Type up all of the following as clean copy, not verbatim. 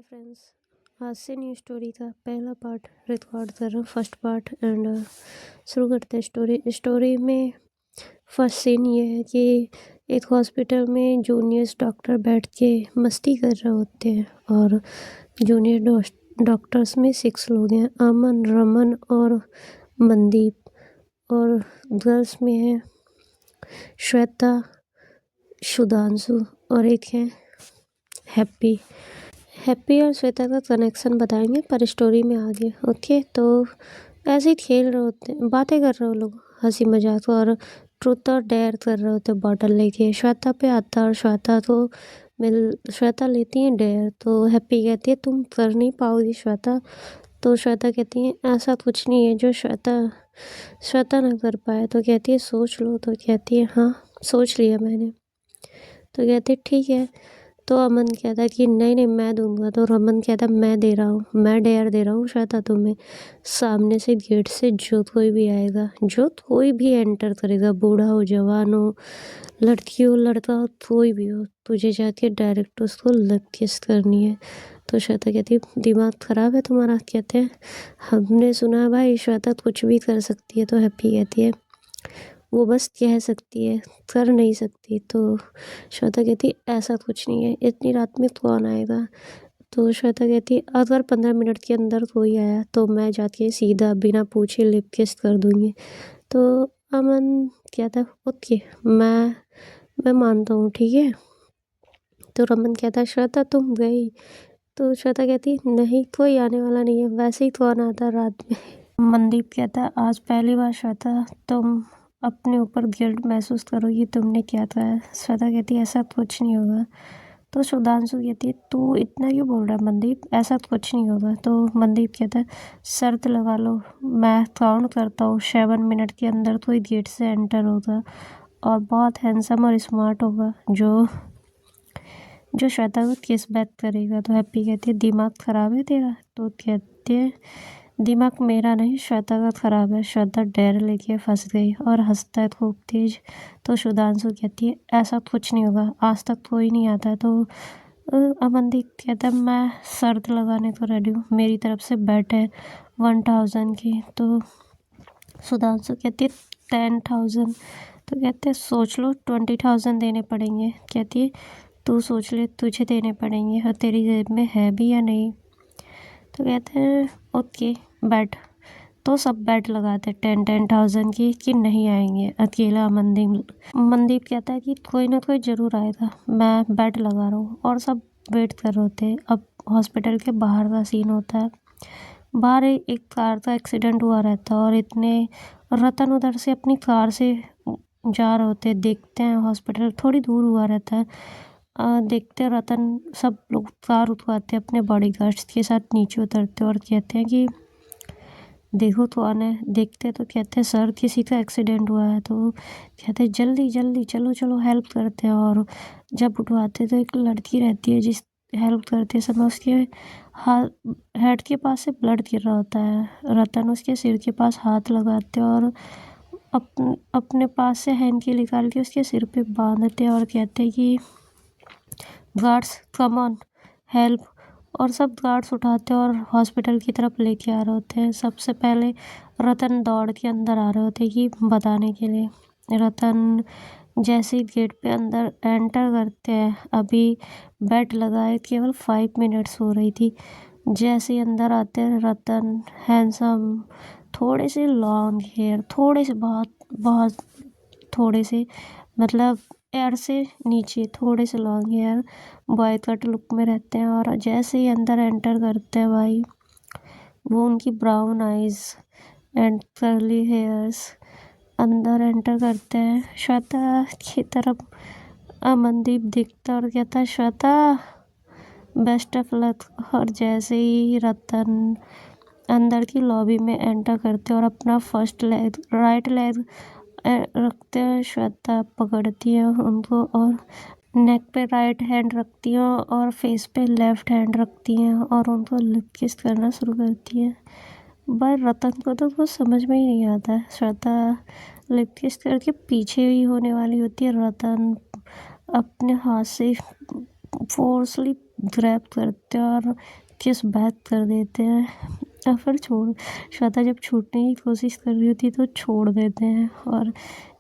Hi friends. आज से new story का पहला पार्ट रिकॉर्ड कर रहा हूँ, फर्स्ट पार्ट। एंड शुरू करते हैं स्टोरी में। फर्स्ट सीन ये है कि एक हॉस्पिटल में जूनियर्स डॉक्टर बैठ के मस्ती कर रहे होते हैं। और जूनियर डॉक्टर्स में 6 लोग हैं, अमन, रमन और मनदीप। और गर्ल्स में है श्वेता, सुधांशु और एक है हैप्पी और श्वेता का कनेक्शन बताएंगे पर स्टोरी में आगे। ओके, तो ऐसे ही खेल रहे होते, बातें कर रहे हो लोग, हंसी मजाक, और ट्रूथ और डेयर कर रहे होते बॉटल लेके। श्वेता पे आता है और श्वेता लेती है डेयर। तो हैप्पी कहती है तुम कर नहीं पाओगी श्वेता। तो श्वेता कहती है ऐसा कुछ नहीं है जो श्वेता ना कर पाए। तो कहती है सोच लो। तो कहती है हाँ सोच लिया मैंने। तो कहती है ठीक है। तो अमन कहता है कि नहीं मैं दूंगा। तो रमन कहता है मैं दे रहा हूँ, मैं डेयर दे रहा हूँ श्वेता तुम्हें। सामने से गेट से जो कोई भी आएगा, जो कोई भी एंटर करेगा, बूढ़ा हो जवान हो, लड़की हो लड़का हो, कोई भी हो, तुझे जाके डायरेक्ट उसको लिप किस करनी है। तो श्वेता कहती है दिमाग ख़राब है तुम्हारा। कहते हैं हमने सुना भाई श्वेता कुछ भी कर सकती है। तो हैप्पी कहती है वो बस कह सकती है, कर नहीं सकती। तो श्वेता कहती है ऐसा कुछ नहीं है, इतनी रात में कौन आएगा। तो श्वेता कहती है अगर 15 मिनट के अंदर कोई आया तो मैं जाके सीधा बिना पूछे लिप किस कर दूंगी। तो अमन कहता है ओके, मैं मानता हूँ, ठीक है। तो रमन कहता है श्वेता तुम गई। तो श्वेता कहती है नहीं कोई आने वाला नहीं है, वैसे ही कौन आता रात में। मनदीप कहता है आज पहली बार श्वेता तुम अपने ऊपर गिल्ट महसूस करोगी, तुमने क्या कहा। श्वेता कहती है ऐसा कुछ नहीं होगा। तो सुधांशु कहती है तू इतना क्यों बोल रहा है मनदीप, ऐसा कुछ नहीं होगा। तो मनदीप कहता है शर्त लगा लो, मैं काउंट करता हूँ 7 मिनट के अंदर कोई गेट से एंटर होगा और बहुत हैंडसम और स्मार्ट होगा जो श्वेता को किस बैक करेगा। तो हैप्पी कहती है दिमाग ख़राब है तेरा। तो कहते हैं दिमाग मेरा नहीं श्वेता का ख़राब है, श्वेता डेर लेके फंस गई। और हंसता है खूब तेज। तो सुधांशु कहती है ऐसा कुछ नहीं होगा, आज तक कोई नहीं आता। तो अमनदीप कहता है मैं शर्त लगाने को रेडी हूँ, मेरी तरफ से बेट है 1000 की। तो सुधांशु कहती है 10,000। तो कहते हैं सोच लो 20,000 देने पड़ेंगे। कहती है तू सोच ले, तुझे देने पड़ेंगे और तेरी जेब में है भी या नहीं। तो कहते हैं ओके बैट। तो सब बैट लगाते 10,000 की कि नहीं आएंगे। अकेला मनदीप कहता है कि कोई ना कोई ज़रूर आएगा, मैं बैट लगा रहा हूँ। और सब वेट कर रहे होते हैं। अब हॉस्पिटल के बाहर का सीन होता है। बाहर एक कार का एक्सीडेंट हुआ रहता है और इतने रतन उधर से अपनी कार से जा रहे होते, देखते हैं हॉस्पिटल थोड़ी दूर हुआ रहता है। देखते रतन सब लोग कार उठवाते अपने बॉडीगार्ड्स के साथ नीचे उतरते और कहते हैं कि देखो तो आने। देखते तो कहते हैं सर किसी का एक्सीडेंट हुआ है। तो कहते हैं जल्दी जल्दी चलो हेल्प करते हैं। और जब उठवाते तो एक लड़की रहती है जिस हेल्प करते समय उसके हाथ हेड के पास से ब्लड गिर रहा होता है। रतन उसके सिर के पास हाथ लगाते और अपने पास से हैंकी निकाल के उसके सिर पे बांधते और कहते हैं कि गार्ड्स कम ऑन हेल्प। और सब गार्ड्स उठाते और हॉस्पिटल की तरफ लेके आ रहे होते हैं। सबसे पहले रतन दौड़ के अंदर आ रहे होते कि बताने के लिए। रतन जैसे ही गेट पे अंदर एंटर करते हैं, अभी बेड लगाए केवल 5 मिनट्स हो रही थी। जैसे ही अंदर आते हैं रतन हैंडसम, थोड़े से लॉन्ग हेयर, थोड़े से बहुत थोड़े से, मतलब एयर से नीचे थोड़े से long hair, boy cut look में रहते हैं। और जैसे ही अंदर एंटर करते हैं भाई, वो उनकी brown eyes and curly hairs अंदर एंटर करते हैं। श्वेता की तरफ अमनदीप दिखता और कहता है श्वेता बेस्ट ऑफ लक। और जैसे ही रतन अंदर की लॉबी में एंटर करते और अपना फर्स्ट लेग, राइट लेग रखते हैं, श्वेता पकड़ती है उनको और नेक पे राइट हैंड रखती हैं और फेस पे लेफ्ट हैंड रखती हैं और उनको लिप किस करना शुरू करती है। पर रतन को तो कुछ समझ में ही नहीं आता है। श्वेता लिप किस करके पीछे ही होने वाली होती है। रतन अपने हाथ से फोर्सली ग्रैब करते हैं और किस बैक कर देते हैं और फिर श्वेता जब छूटने की कोशिश कर रही होती है तो छोड़ देते हैं और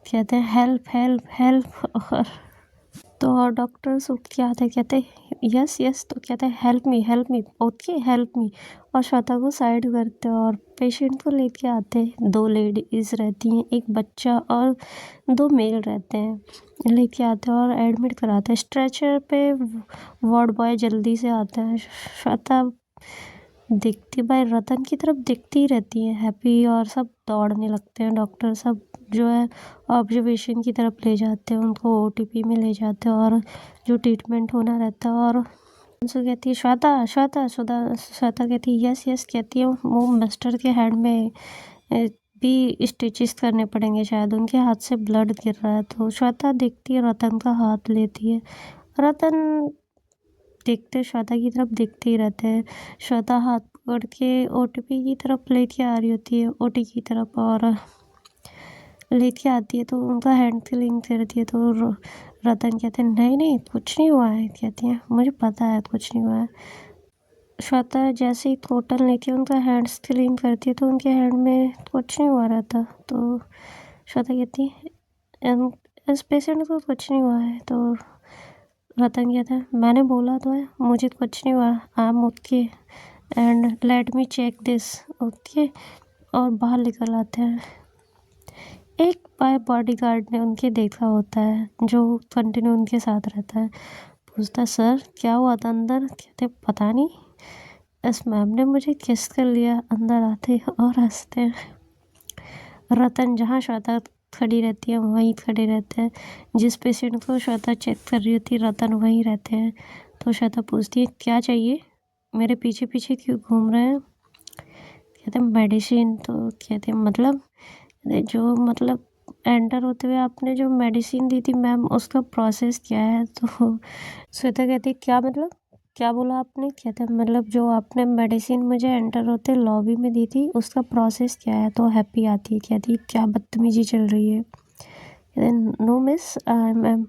कहते हैं हेल्प हेल्प हेल्प। और तो डॉक्टर्स उठ के आते कहते यस यस, तो कहते हैं help me okay help me. और श्वेता को साइड करते और पेशेंट को लेके आते। 2 लेडीज रहती हैं, एक बच्चा और 2 मेल रहते हैं। लेके आते और एडमिट कराते हैं स्ट्रेचर पे। वार्ड बॉय जल्दी से आता है। श्वेता देखती बाय रतन की तरफ देखती ही रहती है हैप्पी, और सब दौड़ने लगते हैं। डॉक्टर सब जो है ऑब्जर्वेशन की तरफ ले जाते हैं, उनको ओटीपी में ले जाते हैं और जो ट्रीटमेंट होना रहता है। और अंशु कहती है श्वेता श्वेता श्वेता कहती है यस यस, कहती है वो मिस्टर के हेड में भी स्टिचेस करने पड़ेंगे शायद, उनके हाथ से ब्लड गिर रहा है। तो श्वेता देखती है, रतन का हाथ लेती है। रतन देखते श्वेता की तरफ देखते ही रहते हैं। श्वेता हाथ पकड़ के ओटीपी की तरफ लेके आ रही होती है, ओटी की तरफ, और लेके आती है तो उनका हैंड फीलिंग करती है। तो रतन कहते हैं नहीं नहीं कुछ नहीं हुआ है, कहती है मुझे पता है कुछ नहीं हुआ है। श्वेता जैसे ही कॉटन लेके उनका हैंड्स क्लीन करती है तो उनके हैंड में कुछ नहीं हुआ रहता। तो श्वेता कहती है इस पेशेंट को कुछ नहीं हुआ है। तो रतन कहता है मैंने बोला तो है मुझे कुछ नहीं हुआ, I am okay and let me check this okay. और बाहर निकल आते हैं। एक बॉडीगार्ड ने उनके देखा होता है जो कंटिन्यू उनके साथ रहता है। पूछता सर क्या हुआ था अंदर, कहते पता नहीं इस मैम ने मुझे किस कर लिया, अंदर आते और हंसते हैं। रतन जहाँ श्वेता खड़ी रहती है वहीं खड़े रहते हैं। जिस पेशेंट को श्वेता चेक कर रही होती है रतन वहीं रहते हैं। तो श्वेता पूछती है क्या चाहिए, मेरे पीछे पीछे क्यों घूम रहे हैं। कहते मेडिसिन। तो कहते मतलब जो मतलब एंटर होते हुए आपने जो मेडिसिन दी थी मैम उसका प्रोसेस क्या है। तो श्वेता कहती क्या मतलब क्या बोला आपने। कहते मतलब जो आपने मेडिसिन मुझे एंटर होते लॉबी में दी थी उसका प्रोसेस क्या है। तो हैप्पी आती है, कहती क्या बदतमीजी चल रही है। कहते नो मिस मैम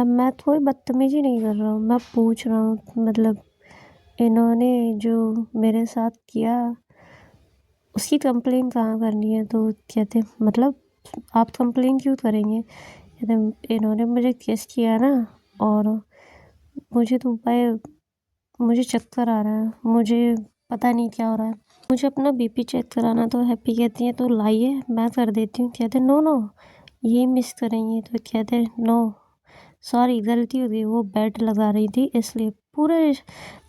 मैं कोई बदतमीजी नहीं कर रहा हूँ, मैं पूछ रहा हूँ मतलब इन्होंने जो मेरे साथ किया उसकी कंप्लेन कहाँ करनी है। तो कहते मतलब आप कंप्लेन क्यों करेंगे। कहते इन्होंने मुझे केस किया ना, और मुझे तो मुझे चक्कर आ रहा है, मुझे पता नहीं क्या हो रहा है, मुझे अपना बीपी चेक कराना। तो हैप्पी कहती है तो लाइए मैं कर देती हूँ। कहते नो नो ये मिस करेंगे। तो कहते नो सॉरी गलती हो गई, वो बेड लगा रही थी इसलिए। पूरे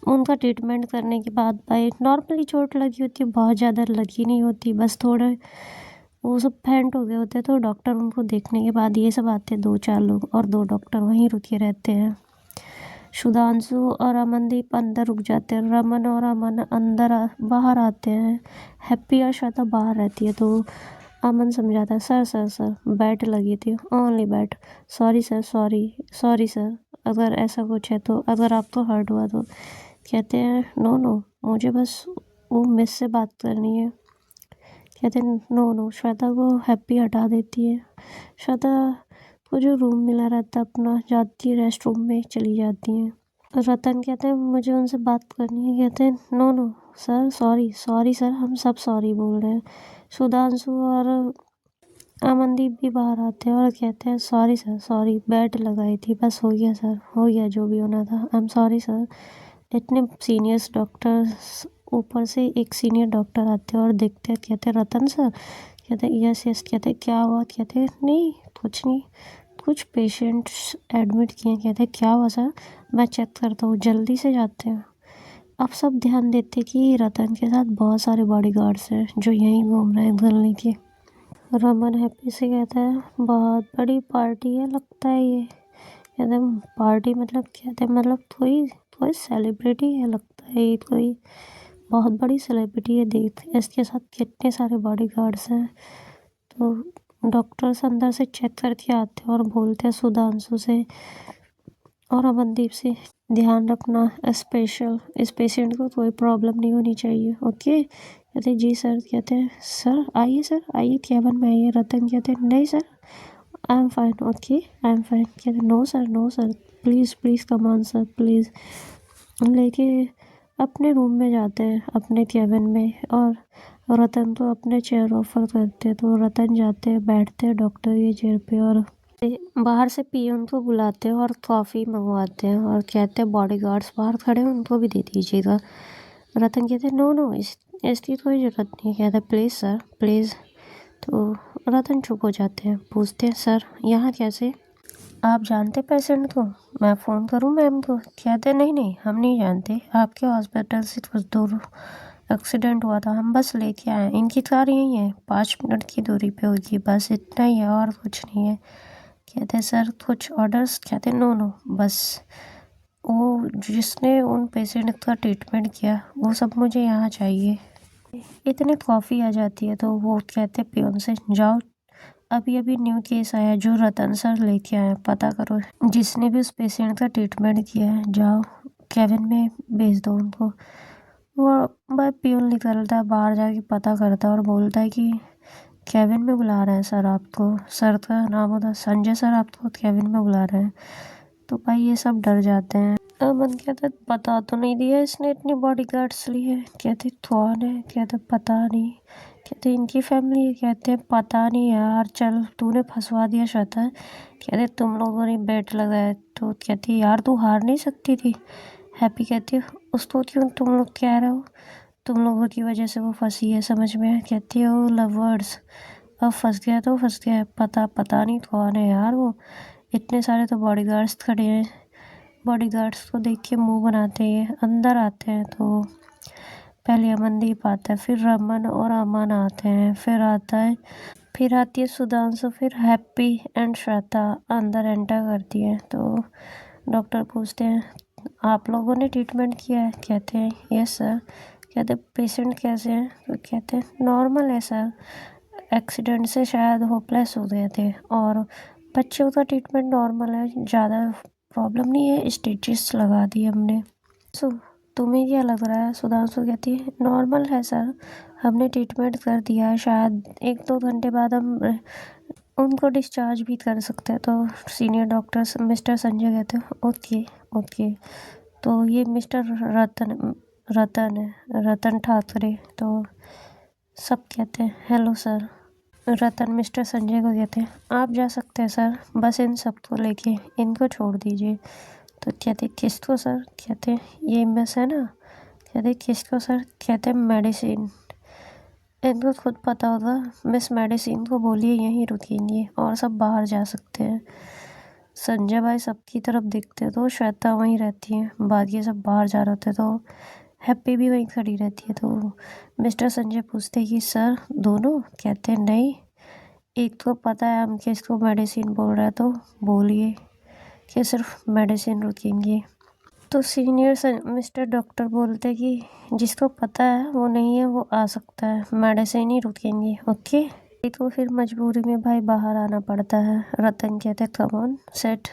उनका ट्रीटमेंट करने के बाद भाई नॉर्मली चोट लगी होती है, बहुत ज़्यादा लगी नहीं होती, बस थोड़े वो सब फेंट हो गए होते। तो डॉक्टर उनको देखने के बाद ये सब आते 2-4 लोग, और 2 डॉक्टर वहीं रुके रहते हैं। सुधांशु और अमनदीप अंदर रुक जाते हैं, रमन और अमन बाहर आते हैं। हैप्पी और श्वेता बाहर रहती है। तो अमन समझाता है सर सर सर बैट लगी थी only bat, sorry sir sorry sir अगर ऐसा कुछ है तो, अगर आपको हर्ट हुआ तो। कहते हैं नो नो मुझे बस वो मिस से बात करनी है। कहते हैं नो नो। श्वेता को हैप्पी हटा देती है। श्वेता को जो रूम मिला रहता अपना जाती है, रेस्ट रूम में चली जाती हैं। रतन कहते हैं मुझे उनसे बात करनी है। कहते हैं no no sir sorry sir हम सब सॉरी बोल रहे हैं। सुधांशु और अमनदीप भी बाहर आते हैं और कहते हैं सॉरी सर सॉरी बैट लगाई थी, बस हो गया सर हो गया जो भी होना था, आई एम सॉरी सर। इतने सीनियर्स डॉक्टर्स ऊपर से एक सीनियर डॉक्टर आते हैं और देखते हैं। कहते हैं रतन सर, कहते हैं यस यस। कहते हैं क्या हुआ। कहते हैं नहीं कुछ नहीं, कुछ पेशेंट्स एडमिट किए। कहते हैं क्या हुआ सर, मैं चेक करता हूँ, जल्दी से जाते हैं। अब सब ध्यान देते कि रतन के साथ बहुत सारे बॉडीगार्ड्स हैं जो यहीं घूम रहे हैं गली के। रमन हैप्पी से कहता है बहुत बड़ी पार्टी है लगता है ये। कहते हैं पार्टी मतलब, कहते हैं मतलब कोई कोई सेलिब्रिटी है लगता है ये, कोई बहुत बड़ी सेलिब्रिटी है, देख इसके साथ कितने सारे बॉडीगार्ड्स हैं। तो डॉक्टर्स अंदर से चेक करके आते हैं और बोलते हैं सुधांशु से और अमनदीप से ध्यान रखना स्पेशल, इस पेशेंट को कोई प्रॉब्लम नहीं होनी चाहिए ओके। कहते जी सर। कहते हैं सर आइए केबिन में आइए। रतन कहते हैं नहीं sir I am fine okay I am fine. कहते no sir please come on sir please. लेके अपने रूम में जाते हैं, अपने केबिन में। और रतन तो अपने चेयर ऑफर करते हैं, तो रतन जाते हैं, बैठते हैं डॉक्टर की चेयर पे और बाहर से पियून को बुलाते हैं और कॉफ़ी मंगवाते हैं और कहते हैं बॉडीगार्ड्स बाहर खड़े हैं उनको भी दे दीजिएगा। रतन कहते हैं नो नो, इसकी कोई ज़रूरत नहीं। कहते प्लीज़ सर प्लीज़। तो रतन चुप हो जाते हैं, पूछते हैं सर यहाँ कैसे, आप जानते पेशेंट को, मैं फ़ोन करूं मैम को। कहते नहीं नहीं हम नहीं जानते, आपके हॉस्पिटल से कुछ दूर एक्सीडेंट हुआ था, हम बस लेके आए, इनकी कार यहीं है, 5 मिनट की दूरी पे होगी, बस इतना ही है और कुछ नहीं है। कहते सर कुछ ऑर्डर्स। कहते नो नो, बस वो जिसने उन पेशेंट का ट्रीटमेंट किया वो सब मुझे यहाँ चाहिए। इतने कॉफ़ी आ जाती है तो वो कहते पियोन से जाओ, अभी अभी न्यू केस आया जो रतन सर लेके आए, पता करो जिसने भी उस पेशेंट का ट्रीटमेंट किया है, जाओ केबिन में भेज दो उनको। वो भाई पियून निकलता है बाहर, जाके पता करता है और बोलता है कि केबिन में बुला रहे हैं सर आपको। सर का नाम होता है संजय सर, आपको केबिन में बुला रहे हैं। तो भाई ये सब डर जाते हैं। मन कहते बता तो नहीं दिया इसने इतनी बॉडीगार्ड्स ली है। कहते कौन है, कहते पता नहीं। कहते इनकी फैमिली है। कहते हैं पता नहीं यार, चल तूने फंसवा दिया श्वेता। कहते तुम लोगों ने बेट लगाया। तो कहती यार तू हार नहीं सकती थी। हैप्पी कहती उसको क्यों तुम लोग कह रहे हो, तुम लोगों की वजह से वो फंसी है, समझ में। कहती है वो लवर्स, अब फंस गया तो फंस गया, पता नहीं कौन है यार वो, इतने सारे तो बॉडीगार्ड्स खड़े हैं। बॉडीगार्ड्स को देख के मुंह बनाते हैं, अंदर आते हैं तो पहले अमनदीप आता है, फिर रमन और अमन आते हैं, फिर आती है सुधांशु, फिर हैप्पी एंड श्वेता अंदर एंटर करती है। तो डॉक्टर पूछते हैं आप लोगों ने ट्रीटमेंट किया है। कहते हैं यस सर। कहते पेशेंट कैसे हैं। तो कहते हैं नॉर्मल है सर, एक्सीडेंट से शायद होपलेस हो गए थे, और बच्चों का ट्रीटमेंट नॉर्मल है, ज़्यादा प्रॉब्लम नहीं है, स्टिचेस लगा दिए हमने। सो तुम्हें क्या लग रहा है। सुधांशु कहती है नॉर्मल है सर, हमने ट्रीटमेंट कर दिया है, शायद 1-2 घंटे बाद हम उनको डिस्चार्ज भी कर सकते हैं। तो सीनियर डॉक्टर मिस्टर संजय कहते हैं ओके ओके। तो ये मिस्टर रतन है, रतन ठाकरे। तो सब कहते हैं हेलो सर। रतन मिस्टर संजय को कहते हैं आप जा सकते हैं सर, बस इन सबको लेके इनको छोड़ दीजिए। तो कहते किसको सर। कहते ये मिस है ना। कहते किसको सर। कहते मेडिसिन, इनको खुद पता होगा, मिस मेडिसिन को बोलिए यहीं रुकेंगे और सब बाहर जा सकते हैं। संजय भाई सबकी तरफ देखते तो श्वेता वहीं रहती है, बाकी सब बाहर जा रहे थे, तो हैप्पी भी वहीं खड़ी रहती है। तो मिस्टर संजय पूछते कि सर दोनों। कहते नहीं, एक तो पता है हम किसको मेडिसिन बोल रहे हैं, तो बोलिए कि सिर्फ मेडिसिन रुकेंगे। तो सीनियर मिस्टर डॉक्टर बोलते कि जिसको पता है वो नहीं है, वो आ सकता है, मेडिसिन ही रुकेंगे। ओके। तो फिर मजबूरी में भाई बाहर आना पड़ता है। रतन कहते कम ऑन सेट।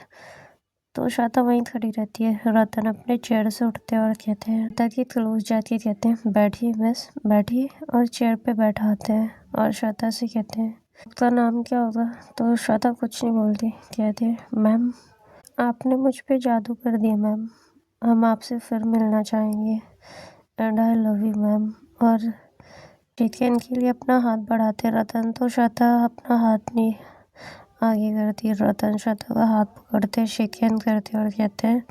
तो श्वेता वहीं खड़ी रहती है। रतन अपने चेयर से उठते हैं और कहते हैं ताकि क्लोज जाके कहते हैं बैठिए मिस बैठिए, और चेयर पे बैठाते हैं और श्वेता से कहते हैं आपका नाम क्या होगा। तो श्वेता कुछ नहीं बोलती, कहती है मैम आपने मुझ पे जादू कर दिया मैम, हम आपसे फिर मिलना चाहेंगे and I love you ma'am. और टिकन के लिए अपना हाथ बढ़ाते रतन, तो श्वेता अपना हाथ नहीं आगे करती। रतन श्वेता का हाथ पकड़ते, शेक हैंड करते और कहते हैं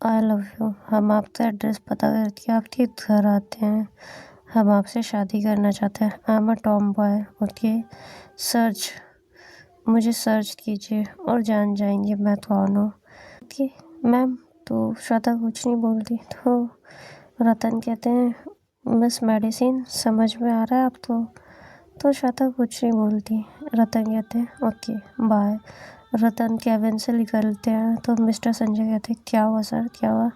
आई लव यू, हम आपका एड्रेस पता करके आपके घर आते हैं, हम आपसे शादी करना चाहते हैं। I am a Tom boy. Okay search, मुझे सर्च कीजिए और जान जाएंगे मैं कौन हूँ। Okay ma'am. तो श्वेता कुछ नहीं बोलती। तो रतन कहते हैं मिस मेडिसिन समझ में आ रहा है आपको। तो श्वेता कुछ नहीं बोलती। रतन कहते हैं ओके बाय। रतन केबिन से निकलते हैं तो मिस्टर संजय कहते हैं क्या हुआ सर, क्या हुआ।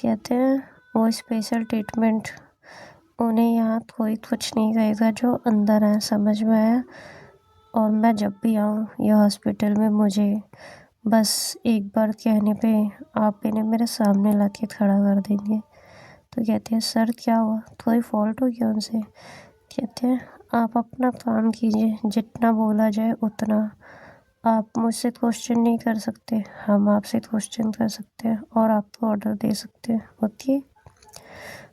कहते हैं वो स्पेशल ट्रीटमेंट, उन्हें यहाँ कोई कुछ नहीं कहेगा जो अंदर है, समझ में आया। और मैं जब भी आऊँ ये हॉस्पिटल में, मुझे बस एक बार कहने पे आप इन्हें मेरे सामने ला के खड़ा कर देंगे। तो कहते हैं सर क्या हुआ, कोई फॉल्ट हो गया उनसे। कहते हैं आप अपना काम कीजिए, जितना बोला जाए उतना, आप मुझसे क्वेश्चन नहीं कर सकते, हम आपसे क्वेश्चन कर सकते हैं और आपको ऑर्डर दे सकते हैं। ओके।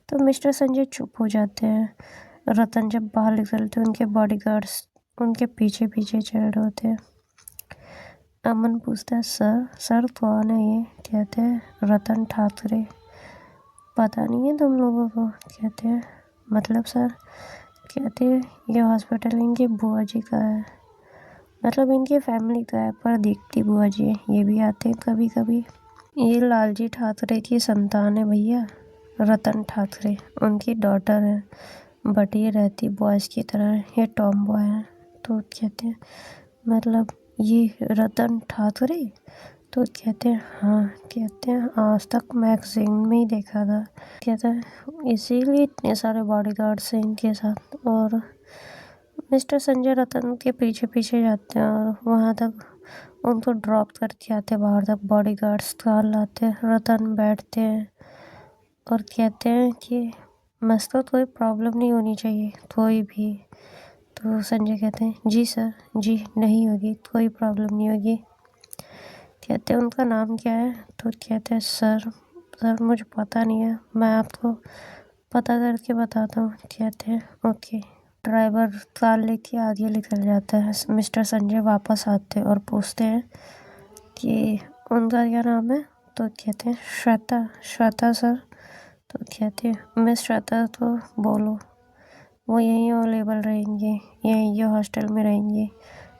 तो मिस्टर संजय चुप हो जाते हैं। रतन जब बाहर निकलते उनके बॉडीगार्ड्स उनके पीछे पीछे चल रहे होते हैं। अमन पूछता है, सर सर कौन है ये? कहते हैं रतन ठाकरे। पता नहीं है तुम लोगों को? कहते हैं मतलब सर? कहते हैं ये हॉस्पिटल इनकी बुआ जी का है, मतलब इनकी फैमिली का है, पर दिखती बुआ जी है, ये भी आते हैं कभी कभी। ये लालजी ठाकरे की संतान है भैया, रतन ठाकरे उनकी डॉटर है, बट ये रहती बॉयज़ की तरह है, ये टॉम बॉय है। तो कहते हैं मतलब ये रतन ठाकरे? तो कहते हैं हाँ। कहते हैं आज तक मैगजीन में ही देखा था। कहता है इसीलिए इतने सारे बॉडीगार्ड्स हैं इनके साथ। और मिस्टर संजय रतन के पीछे पीछे जाते हैं और वहाँ तक उनको ड्रॉप करके आते बाहर तक। बॉडीगार्ड्स कार लाते हैं, रतन बैठते हैं और कहते हैं कि बस तो कोई प्रॉब्लम नहीं होनी चाहिए कोई भी। तो संजय कहते हैं जी सर, जी नहीं होगी, कोई प्रॉब्लम नहीं होगी। कहते हैं उनका नाम क्या है? तो कहते हैं सर सर मुझे पता नहीं है, मैं आपको पता करके बताता हूँ। कहते हैं ओके। ड्राइवर कार लेके आगे निकल जाता है। मिस्टर संजय वापस आते हैं और पूछते हैं कि उनका क्या नाम है? तो कहते हैं श्वेता। श्वेता सर? तो कहते हैं मिस श्वेता तो बोलो, वो यहीं अवेलेबल रहेंगे, यहीं ये हॉस्टल में रहेंगे।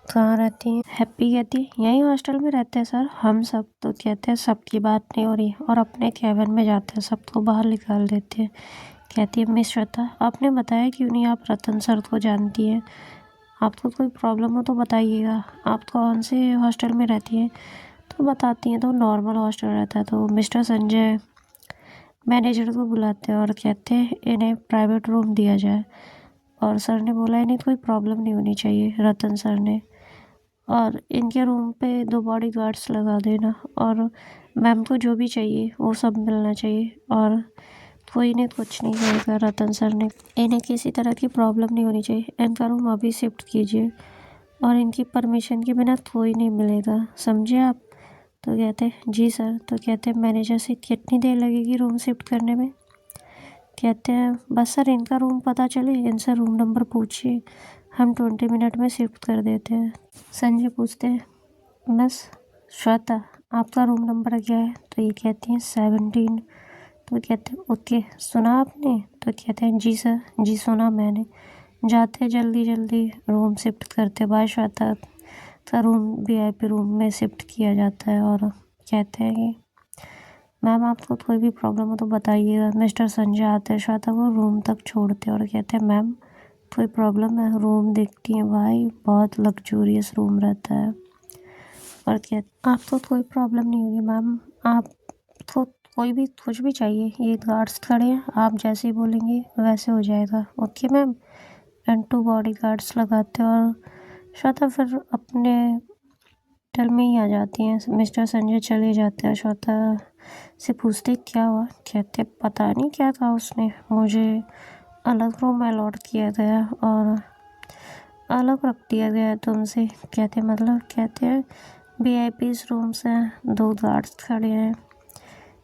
कहाँ रहती हैं? हैप्पी कहती है यहीं हॉस्टल में रहते हैं सर हम सब। तो कहते हैं सबकी बात नहीं हो रही और अपने कैबिन में जाते हैं, सबको बाहर निकाल देते हैं। कहती है मिस श्वेता आपने बताया क्यों नहीं, आप रतन सर को जानती हैं, आपको कोई प्रॉब्लम हो तो बताइएगा, आप कौन से हॉस्टल में रहती हैं? तो बताती हैं तो नॉर्मल हॉस्टल रहता है। तो मिस्टर संजय मैनेजर को बुलाते हैं और कहते हैं इन्हें प्राइवेट रूम दिया जाए। और सर ने बोला इन्हें कोई प्रॉब्लम नहीं होनी चाहिए, रतन सर ने, और इनके रूम पे 2 बॉडीगार्ड्स लगा देना और मैम को जो भी चाहिए वो सब मिलना चाहिए और कोई इन्हें कुछ नहीं कहेगा। रतन सर ने इन्हें किसी तरह की प्रॉब्लम नहीं होनी चाहिए, इनका रूम अभी शिफ्ट कीजिए और इनकी परमिशन के बिना कोई नहीं मिलेगा, समझे आप? तो कहते हैं जी सर। तो कहते हैं मैनेजर से कितनी देर लगेगी रूम शिफ्ट करने में? कहते हैं बस सर इनका रूम पता चले, इनसे रूम नंबर पूछिए, हम 20 मिनट में शिफ्ट कर देते हैं। संजय पूछते हैं मिस श्वेता आपका रूम नंबर क्या है? तो ये कहती हैं 17। तो कहते हैं ओके सुना आपने? तो कहते हैं जी सर, जी सुना मैंने। जाते जल्दी जल्दी रूम शिफ्ट करते। बाय श्वेता का रूम वीआईपी रूम में शिफ्ट किया जाता है और कहते हैं कि मैम आपको कोई भी प्रॉब्लम हो तो बताइएगा। मिस्टर संजय आते हैं, श्वेता को रूम तक छोड़ते और कहते हैं मैम कोई प्रॉब्लम है? रूम देखती हैं भाई बहुत लग्जूरियस रूम रहता है और कहते आपको कोई प्रॉब्लम नहीं होगी मैम, आपको कोई भी कुछ भी चाहिए ये गार्ड्स खड़े हैं, आप जैसे ही बोलेंगे वैसे हो जाएगा। Okay ma'am. एंड 2 बॉडीगार्ड्स लगाते हैं और श्वेता फिर अपने होटल में ही आ जाती हैं। मिस्टर संजय चले जाते हैं, श्वेता से पूछते क्या हुआ? कहते पता नहीं क्या था, उसने मुझे अलग रूम अलॉट किया गया और अलग रख दिया गया है तुमसे। कहते मतलब? कहते हैं वीआईपी रूम से 2 गार्ड्स खड़े हैं।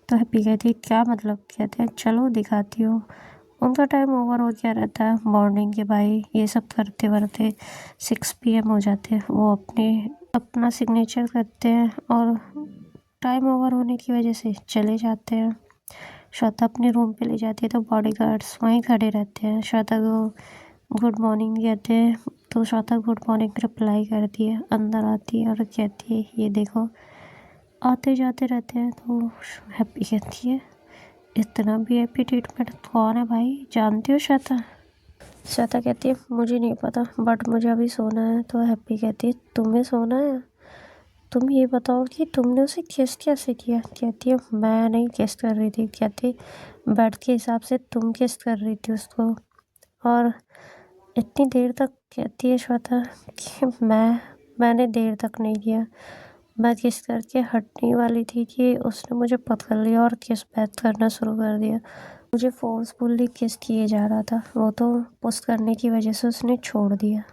तो हैप्पी कहती है क्या मतलब? कहते हैं चलो दिखाती हूँ। उनका टाइम ओवर हो गया रहता है मॉर्निंग के, भाई ये सब करते करते 6 PM हो जाते हैं। वो अपना सिग्नेचर करते हैं और टाइम ओवर होने की वजह से चले जाते हैं। श्वेता अपने रूम पे ले जाती है तो बॉडीगार्ड्स वहीं खड़े रहते हैं। श्वेता को गुड मॉर्निंग कहते हैं तो श्वेता गुड मॉर्निंग रिप्लाई करती है, अंदर आती है और कहती है ये देखो आते जाते रहते हैं। तो हैप्पी कहती है इतना वीआईपी ट्रीटमेंट कौन है भाई, जानती हो श्वेता? श्वेता कहती है मुझे नहीं पता बट मुझे अभी सोना है। तो हैप्पी कहती है तुम्हें सोना है? तुम ये बताओ कि तुमने उसे किस कैसे किया? कहती है मैं नहीं किस कर रही थी। कहती बेड के हिसाब से तुम किस कर रही थी उसको और इतनी देर तक? कहती है श्वेता कि मैंने देर तक नहीं किया, मैं किस करके हटने वाली थी कि उसने मुझे पकड़ लिया और किस बात करना शुरू कर दिया। मुझे फोर्सफुली किस किए जा रहा था, वो तो पुश करने की वजह से उसने छोड़ दिया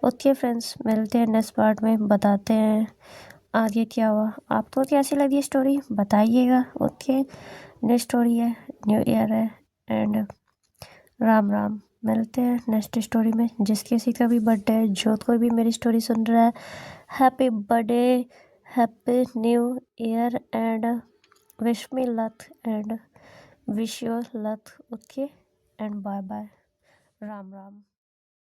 ओके फ्रेंड्स, मिलते हैं नेक्स्ट पार्ट में, बताते हैं आगे क्या हुआ। आपको कैसी लगी स्टोरी बताइएगा। ओके, नेक्स्ट स्टोरी है, न्यू ईयर है, एंड राम राम। मिलते हैं नेक्स्ट स्टोरी में। जिस किसी का भी बर्थडे है, जो कोई भी मेरी स्टोरी सुन रहा है, happy birthday, happy new year, and wish me luck, and wish your luck. Okay, and bye bye, Ram Ram.